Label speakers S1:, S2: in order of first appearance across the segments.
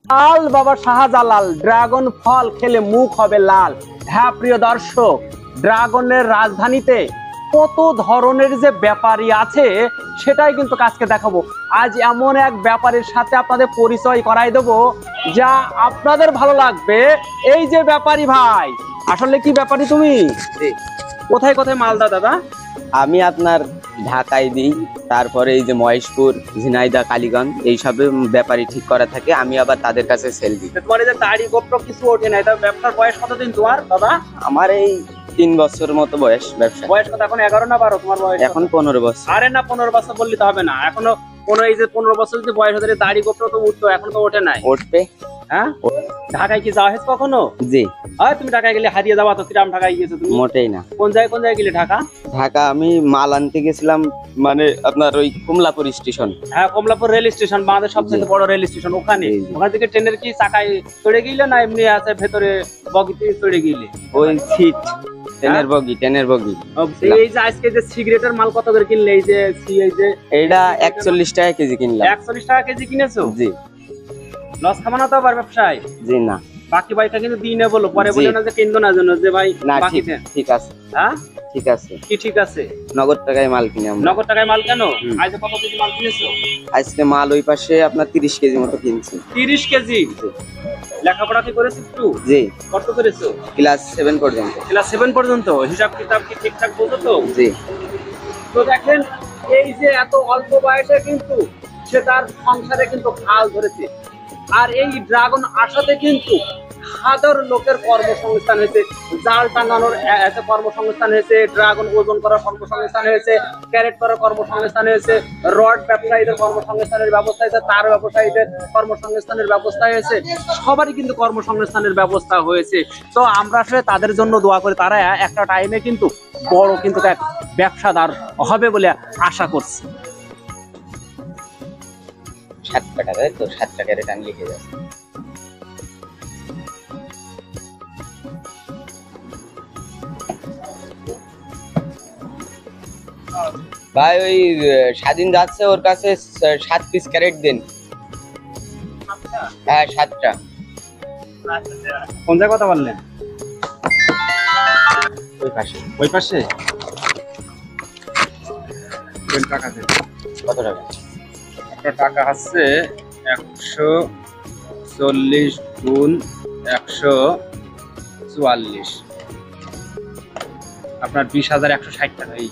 S1: লাল বাবা শাহজালাল, ড্রাগন ফল খেলে মুখ হবে লাল। হ্যাঁ প্রিয় দর্শক, ড্রাগনের রাজধানীতে কত ধরনের যে ব্যাপারী আছে সেটাই কিন্তু আজকে দেখাবো। আজ এমন এক ব্যাপারীর সাথে আপনাদের পরিচয় করাই দেবো যা আপনাদের ভালো লাগবে। এই যে ব্যাপারী ভাই, আসলে কি ব্যাপারী তুমি? কোথায় কোথায় মাল দাও দাদা?
S2: আমি আপনার ঢাকায় দিই, তারপরে এই যে মহেশপুর, ঝিনাইদহ, কালীগঞ্জ এইসবে ব্যাপারী ঠিক করা থাকে। আমি আবার তাদের কাছে সেল দিই।
S1: তোমার এই যে দাড়ি গোপ্র কিছু ওঠে নাই, তার ব্যবসার বয়স কতদিন তোমার দাদা?
S2: আমার এই 3 বছর মতো বয়স ব্যবসা।
S1: বয়স কত এখন? 11 না 12? তোমার বয়স
S2: এখন 15 বছর।
S1: আরে না, 15 বছর বললে তো হবে না। এখনো এই যে 15 বছর যদি বয়স হতে দাড়ি গোপ্র তো উঠতো, এখন তো ওঠে নাই।
S2: উঠবে।
S1: হ্যাঁ, ঢাকায় কি যাওয়া হয়েছে কখনো?
S2: জি।
S1: তুমি ঢাকায় গেলে হারিয়ে যাবা তো। কিরাম ঢাকায় গিয়েছো তুমি?
S2: মোটেই না।
S1: কোন জায়গায় গেলে? ঢাকা
S2: আমি মাল আনতে গেছিলাম, মানে আপনার ওই কমলাপুর স্টেশন।
S1: হ্যাঁ, কমলাপুর রেল স্টেশন, বাংলাদেশের সবচেয়ে বড় রেল স্টেশন। ওখানে থেকে ট্রেনের কি চাকায় চড়ে গেলে না এমনি আছে ভেতরে বগিতে চড়ে গেলে?
S2: ওই সিট ট্রেনের বগি।
S1: এই যে আজকে যে সিগারেটের মাল কত করে কিনলে? এই যে
S2: এইটা 41 টাকা কেজি কিনলাম।
S1: 41 টাকা কেজি কিনেছো?
S2: জি।
S1: লস খাবা না তো আবার ব্যবসায়?
S2: জি না।
S1: বাকি ভাইটা কিন্তু দিনে বলো, পরে বলে না যে কিনবো না জন্য যে ভাই বাকি দেন।
S2: ঠিক আছে।
S1: হ্যাঁ
S2: ঠিক আছে।
S1: কি ঠিক আছে?
S2: নগদ টাকায় মাল কিনে আমরা।
S1: নগদ টাকায় মাল কেন? আজ কত কেজি মাল কিনেছো?
S2: আজকে মাল ওই পাশে আপনার 30 কেজি মতো কিনছি।
S1: 30 কেজি? লেখাপড়া কি করেছিস একটু?
S2: জি।
S1: কত করেছো?
S2: ক্লাস 7 পর্যন্ত।
S1: ক্লাস 7 পর্যন্ত? হিসাব কিতাব কি ঠিকঠাক বলতো তো?
S2: জি।
S1: তো দেখেন, এই যে এত অল্প বয়সে কিন্তু সে তার সংসারে কিন্তু হাল ধরেছে। আর এই ড্রাগন আসাতে কিন্তু হাজার লোকের কর্মসংস্থান হয়েছে। জাল টাঙানোর একটা কর্মসংস্থান হয়েছে, ড্রাগন ওজন করার কর্মসংস্থান হয়েছে, ক্যারেট করার কর্মসংস্থান হয়েছে, রড ব্যবসায়ীদের কর্মসংস্থানের ব্যবস্থা হয়েছে, তার ব্যবসায়ীদের কর্মসংস্থানের ব্যবস্থা হয়েছে। সবারই কিন্তু কর্মসংস্থানের ব্যবস্থা হয়েছে। তো আমরা আসলে তাদের জন্য দোয়া করি, তারা একটা টাইমে কিন্তু বড় কিন্তু এক ব্যবসাদার হবে বলে আশা করছি।
S2: 7 টাকা, তাই তো? 7 টাকা রিটার্ন লিখে যাচ্ছে। ভাই ওই স্বাধীন যাচ্ছে, ওর কাছে 7 পিস ক্যারেট দিন। হ্যাঁ 7টা।
S1: কোন জায়গায় কথা বললেন?
S2: ওই পাশে।
S1: ওই পাশে? টাকা দেন।
S2: কত টাকা?
S1: টাকা হচ্ছে 140 গুণ 144, আপনার 20,160 টাকা। এই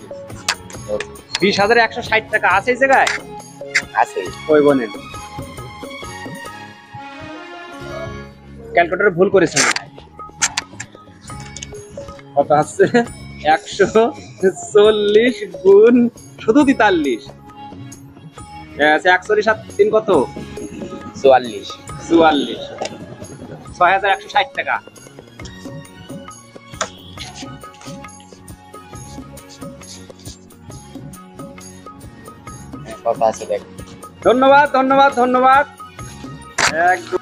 S1: 20,160 টাকা আছে এই জায়গায়?
S2: আছে।
S1: ওই বলেন, ক্যালকুলেটরে ভুল করেছেন। কত আছে? 140 গুণ শুধু 43। 140 আর 3 কত?
S2: 44।
S1: 6,160 টাকা।
S2: কত আছে দেখ।
S1: ধন্যবাদ। একদম।